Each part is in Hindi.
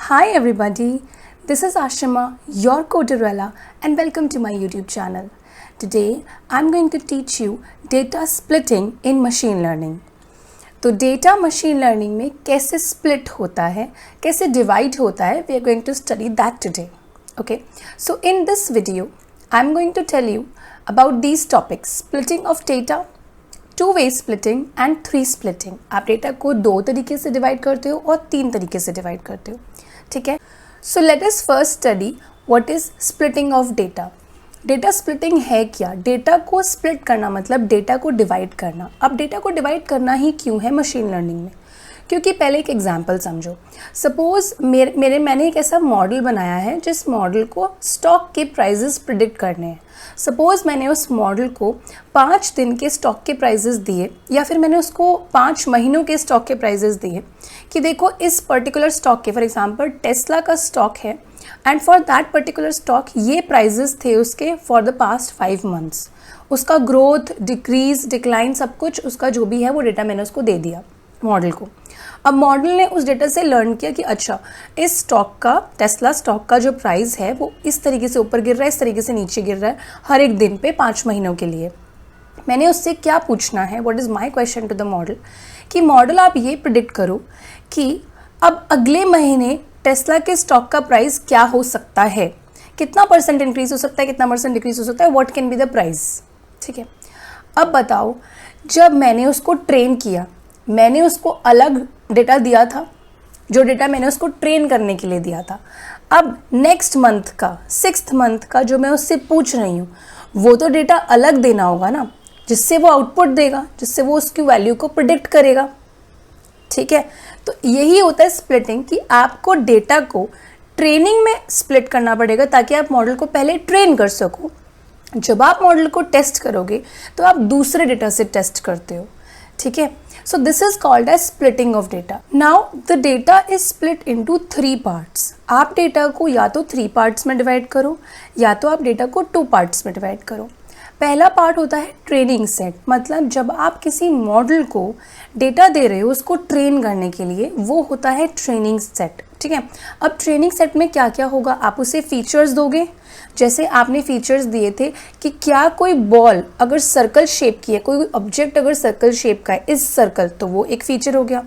Hi everybody, this is Ashima, your Coderella, and welcome to my YouTube channel. Today I'm going to teach you data splitting in machine learning. तो डेटा मशीन लर्निंग में कैसे स्प्लिट होता है, कैसे डिवाइड होता है, we are going to study that today. Okay, so in this video I'm going to tell you about these topics: splitting of data, two-way splitting and three splitting. आप डेटा को दो तरीके से डिवाइड करते हो और तीन तरीके से डिवाइड करते हो. ठीक है, so let us first study what is splitting of data. Data splitting है क्या? डेटा को स्प्लिट करना मतलब डेटा को डिवाइड करना. अब डेटा को डिवाइड करना ही क्यों है मशीन लर्निंग में? क्योंकि पहले एक एग्जांपल समझो. सपोज मैंने एक ऐसा मॉडल बनाया है जिस मॉडल को स्टॉक के प्राइजेस प्रिडिक्ट करने हैं. सपोज मैंने उस मॉडल को 5 दिन के स्टॉक के प्राइजेस दिए, या फिर मैंने उसको 5 महीनों के स्टॉक के प्राइजेस दिए कि देखो इस पर्टिकुलर स्टॉक के, फॉर एग्जांपल टेस्ला का स्टॉक है and for that particular stock ये प्राइजेस थे उसके फॉर द पास्ट 5 मंथ्स. उसका ग्रोथ, डिक्रीज, डिक्लाइन, सब कुछ उसका जो भी है वो डेटा मैंने उसको दे दिया मॉडल को. अब मॉडल ने उस डेटा से लर्न किया कि अच्छा इस स्टॉक का, टेस्ला स्टॉक का जो प्राइस है वो इस तरीके से ऊपर गिर रहा है, इस तरीके से नीचे गिर रहा है हर एक दिन पे 5 महीनों के लिए. मैंने उससे क्या पूछना है, what is my question to the model, कि मॉडल आप ये प्रिडिक्ट करो कि अब अगले महीने टेस्ला के स्टॉक का प्राइस क्या हो सकता है, कितना % इंक्रीज हो सकता है, कितना % डिक्रीज हो सकता है, what can be the price. ठीक है, अब बताओ जब मैंने उसको ट्रेन किया, मैंने उसको अलग डेटा दिया था, जो डेटा मैंने उसको ट्रेन करने के लिए दिया था. अब नेक्स्ट मंथ का, 6th मंथ का जो मैं उससे पूछ रही हूँ वो तो डेटा अलग देना होगा ना, जिससे वो आउटपुट देगा, जिससे वो उसकी वैल्यू को प्रिडिक्ट करेगा. ठीक है, तो यही होता है स्प्लिटिंग, कि आपको डेटा को ट्रेनिंग में स्प्लिट करना पड़ेगा ताकि आप मॉडल को पहले ट्रेन कर सको. जब आप मॉडल को टेस्ट करोगे तो आप दूसरे डेटा से टेस्ट करते हो. ठीक है, so this is called as splitting of data. Now the data is split into 3 parts. आप डेटा को या तो 3 पार्ट्स में डिवाइड करो या तो आप डेटा को 2 पार्ट्स में डिवाइड करो. पहला पार्ट होता है ट्रेनिंग सेट, मतलब जब आप किसी मॉडल को डेटा दे रहे हो उसको ट्रेन करने के लिए, वो होता है ट्रेनिंग सेट. ठीक है, अब ट्रेनिंग सेट में क्या क्या होगा, आप उसे फीचर्स दोगे. जैसे आपने फीचर्स दिए थे कि क्या कोई बॉल अगर सर्कल शेप की है, कोई ऑब्जेक्ट अगर सर्कल शेप का है, इस सर्कल, तो वो एक फीचर हो गया.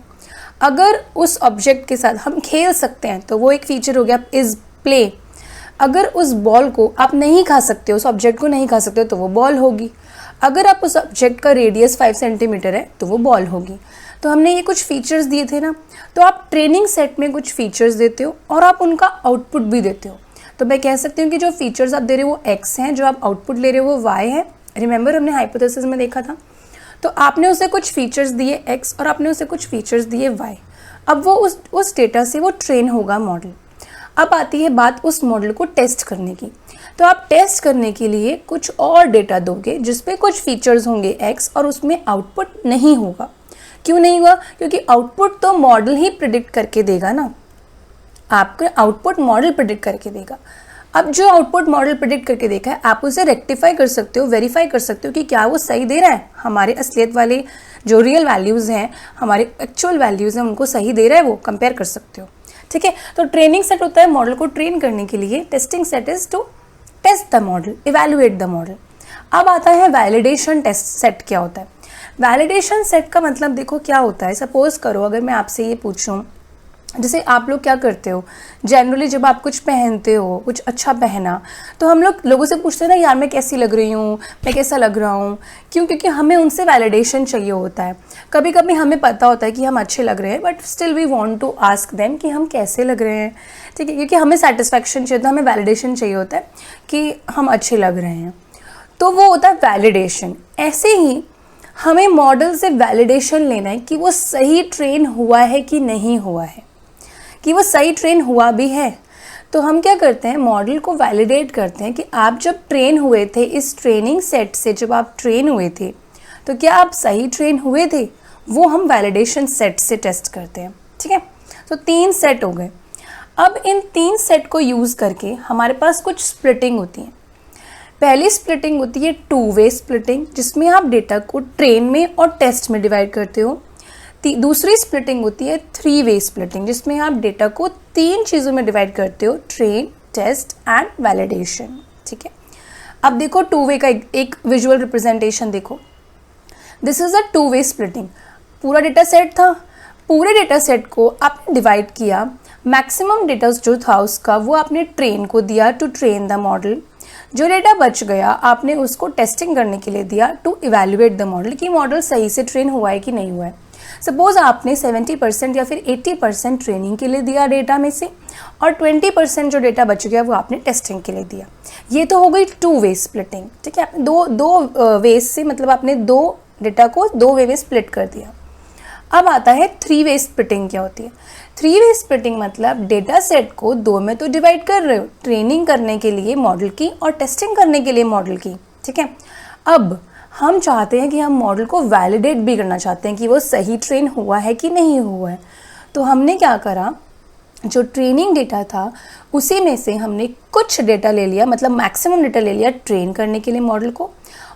अगर उस ऑब्जेक्ट के साथ हम खेल सकते हैं तो वो एक फीचर हो गया, इज प्ले. अगर उस बॉल को आप नहीं खा सकते हो, उस ऑब्जेक्ट को नहीं खा सकते हो, तो वो बॉल होगी. अगर आप उस ऑब्जेक्ट का रेडियस 5 सेंटीमीटर है तो वो बॉल होगी. तो हमने ये कुछ फीचर्स दिए थे ना, तो आप ट्रेनिंग सेट में कुछ फीचर्स देते हो और आप उनका आउटपुट भी देते हो. तो मैं कह सकती हूँ कि जो फीचर्स आप दे रहे हो वो x हैं, जो आप आउटपुट ले रहे हो वो y है. रिमेंबर हमने हाइपोथेसिस में देखा था. तो आपने उसे कुछ फीचर्स दिए x और आपने उसे कुछ फीचर्स दिए y. अब वो उस डेटा से वो ट्रेन होगा मॉडल. अब आती है बात उस मॉडल को टेस्ट करने की. तो आप टेस्ट करने के लिए कुछ और डेटा दोगे जिसपे कुछ फीचर्स होंगे x और उसमें आउटपुट नहीं होगा. क्यों नहीं होगा? क्योंकि आउटपुट तो मॉडल ही प्रिडिक्ट करके देगा ना, आपका आउटपुट मॉडल प्रिडिक्ट करके देगा. अब जो आउटपुट मॉडल प्रिडिक्ट करके देखा है आप उसे रेक्टिफाई कर सकते हो, वेरीफाई कर सकते हो कि क्या वो सही दे रहा है, हमारे असलियत वाले जो रियल वैल्यूज़ हैं, हमारे एक्चुअल वैल्यूज़ हैं, उनको सही दे रहा है, वो कंपेयर कर सकते हो. ठीक है, तो ट्रेनिंग सेट होता है मॉडल को ट्रेन करने के लिए. Testing set is to test the model, evaluate the model. अब आता है वैलिडेशन टेस्ट सेट. क्या होता है वैलिडेशन सेट का मतलब? देखो क्या होता है, सपोज करो अगर मैं आपसे ये पूछूं, जैसे आप लोग क्या करते हो जनरली, जब आप कुछ पहनते हो, कुछ अच्छा पहना, तो हम लोगों से पूछते हैं ना, यार मैं कैसी लग रही हूँ, मैं कैसा लग रहा हूँ. क्यों? क्योंकि हमें उनसे वैलिडेशन चाहिए होता है. कभी कभी हमें पता होता है कि हम अच्छे लग रहे हैं, but still we want to ask them कि हम कैसे लग रहे हैं. ठीक है, क्योंकि हमें सेटिस्फैक्शन चाहिए होता है, हमें वैलिडेशन चाहिए होता है कि हम अच्छे लग रहे हैं. तो वो होता है वैलिडेशन. ऐसे ही हमें मॉडल से वैलिडेशन लेना है कि वो सही ट्रेन हुआ है कि नहीं हुआ है, कि वो सही ट्रेन हुआ भी है. तो हम क्या करते हैं, मॉडल को वैलिडेट करते हैं कि आप जब ट्रेन हुए थे इस ट्रेनिंग सेट से, जब आप ट्रेन हुए थे तो क्या आप सही ट्रेन हुए थे, वो हम वैलिडेशन सेट से टेस्ट करते हैं. ठीक है, तो 3 सेट हो गए. अब इन 3 सेट को यूज़ करके हमारे पास कुछ स्प्लिटिंग होती है. पहली स्प्लिटिंग होती है 2-वे स्प्लिटिंग, जिसमें आप डेटा को ट्रेन में और टेस्ट में डिवाइड करते हो. दूसरी स्प्लिटिंग होती है 3 वे स्प्लिटिंग, जिसमें आप डेटा को 3 चीज़ों में डिवाइड करते हो, ट्रेन, टेस्ट एंड वैलिडेशन। ठीक है, अब देखो 2 वे का एक विजुअल रिप्रेजेंटेशन देखो। This is a 2 way splitting. पूरा डेटा सेट था, पूरे डेटा सेट को आपने डिवाइड किया, मैक्सिमम डेटा जो था उसका वो आपने ट्रेन को दिया टू ट्रेन द मॉडल। जो डेटा बच गया आपने उसको टेस्टिंग करने के लिए दिया टू इवेल्युएट द मॉडल, कि मॉडल सही से ट्रेन हुआ है कि नहीं हुआ है। सपोज आपने 70% या फिर 80% ट्रेनिंग के लिए दिया डेटा में से, और 20% जो डेटा बच गया वो आपने टेस्टिंग के लिए दिया। ये तो हो गई 2 वे स्प्लिटिंग। ठीक है, दो वेज से, मतलब आपने 2 डेटा को 2 वे में स्प्लिट कर दिया। अब आता है 3 वे स्प्लिटिंग। क्या होती है 3 वे स्प्लिटिंग? मतलब डेटा सेट को 2 में तो डिवाइड कर रहे हो, ट्रेनिंग करने के लिए मॉडल की और टेस्टिंग करने के लिए मॉडल की। ठीक है, अब हम चाहते हैं कि हम मॉडल को वैलिडेट भी करना चाहते हैं कि वो सही ट्रेन हुआ है कि नहीं हुआ है। तो हमने क्या करा, जो ट्रेनिंग डेटा था उसी में से हमने कुछ डेटा ले लिया, मतलब मैक्सिमम डेटा ले लिया ट्रेन करने के लिए मॉडल को,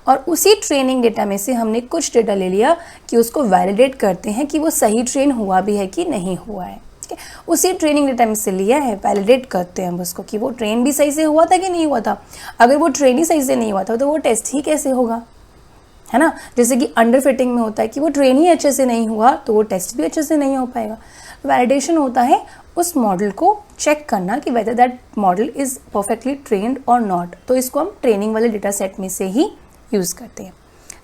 और उसी ट्रेनिंग डेटा में से हमने कुछ डेटा ले लिया कि उसको वैलिडेट करते हैं कि वो सही ट्रेन हुआ भी है कि नहीं हुआ है। ठीक है, उसी ट्रेनिंग डेटा में से लिया है, वैलिडेट करते हैं हम उसको कि वो ट्रेन भी सही से हुआ था कि नहीं हुआ था। अगर वो ट्रेन ही सही से नहीं हुआ था तो वो टेस्ट ही कैसे होगा, है ना। जैसे कि अंडर फिटिंग में होता है कि वो ट्रेन ही अच्छे से नहीं हुआ तो वो टेस्ट भी अच्छे से नहीं हो पाएगा। वैलिडेशन होता है उस मॉडल को चेक करना कि whether that model is perfectly trained और नॉट। तो इसको हम ट्रेनिंग वाले डेटा सेट में से ही यूज करते हैं।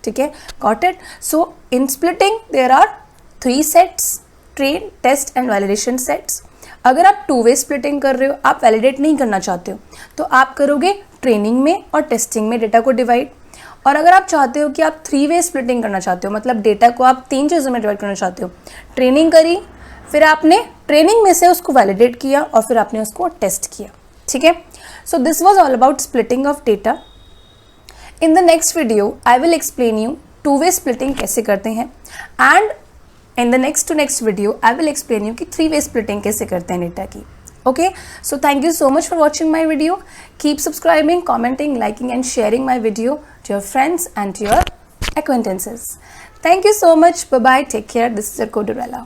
ठीक है, got it. So in splitting there are 3 sets, train, test and validation sets. अगर आप 2 वे स्प्लिटिंग कर रहे हो, आप वैलिडेट नहीं करना चाहते हो, तो आप करोगे ट्रेनिंग में और टेस्टिंग में डेटा को डिवाइड। और अगर आप चाहते हो कि आप 3 वे स्प्लिटिंग करना चाहते हो, मतलब डेटा को आप 3 चीज़ों में डिवाइड करना चाहते हो, ट्रेनिंग करी, फिर आपने ट्रेनिंग में से उसको वैलिडेट किया और फिर आपने उसको टेस्ट किया। ठीक है, so this was all about splitting of data. In the next video I will explain you 2 way splitting कैसे करते हैं, and in the next video I will explain you कि 3 वे स्प्लिटिंग कैसे करते हैं डेटा की। Okay, so thank you so much for watching my video. Keep subscribing, commenting, liking and sharing my video to your friends and to your acquaintances. Thank you so much. Bye bye. Take care. This is your Coderella.